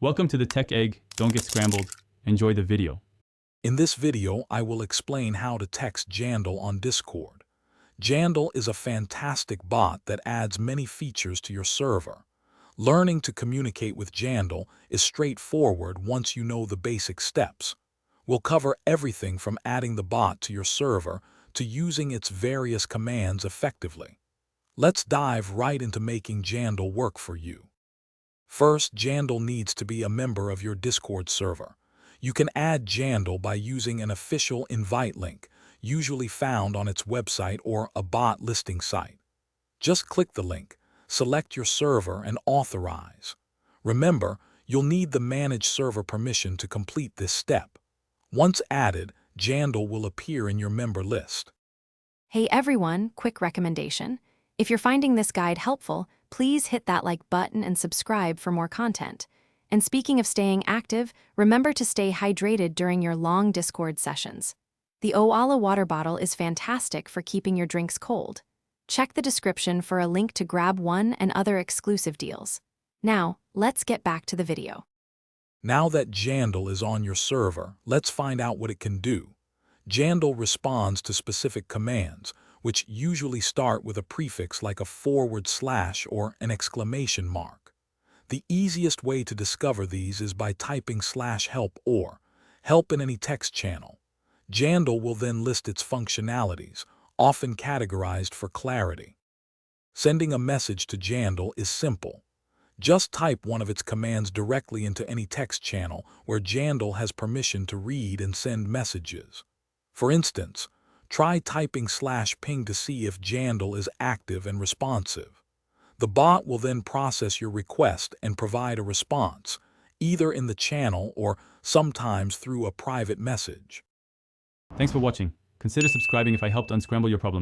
Welcome to the Tech Egg. Don't get scrambled. Enjoy the video. In this video, I will explain how to text Jandel on Discord. Jandel is a fantastic bot that adds many features to your server. Learning to communicate with Jandel is straightforward once you know the basic steps. We'll cover everything from adding the bot to your server to using its various commands effectively. Let's dive right into making Jandel work for you. First, Jandel needs to be a member of your Discord server. You can add Jandel by using an official invite link, usually found on its website or a bot listing site. Just click the link, select your server, and authorize. Remember, you'll need the Manage Server permission to complete this step. Once added, Jandel will appear in your member list. Hey everyone, quick recommendation. If you're finding this guide helpful, please hit that like button and subscribe for more content. And speaking of staying active, remember to stay hydrated during your long Discord sessions. The Oala water bottle is fantastic for keeping your drinks cold. Check the description for a link to grab one and other exclusive deals. Now, let's get back to the video. Now that Jandel is on your server, let's find out what it can do. Jandel responds to specific commands, which usually start with a prefix like a / or an exclamation mark. The easiest way to discover these is by typing /help or help in any text channel. Jandel will then list its functionalities, often categorized for clarity. Sending a message to Jandel is simple. Just type one of its commands directly into any text channel where Jandel has permission to read and send messages. For instance, try typing /ping to see if Jandel is active and responsive. The bot will then process your request and provide a response, either in the channel or sometimes through a private message. Thanks for watching. Consider subscribing if I helped unscramble your problems.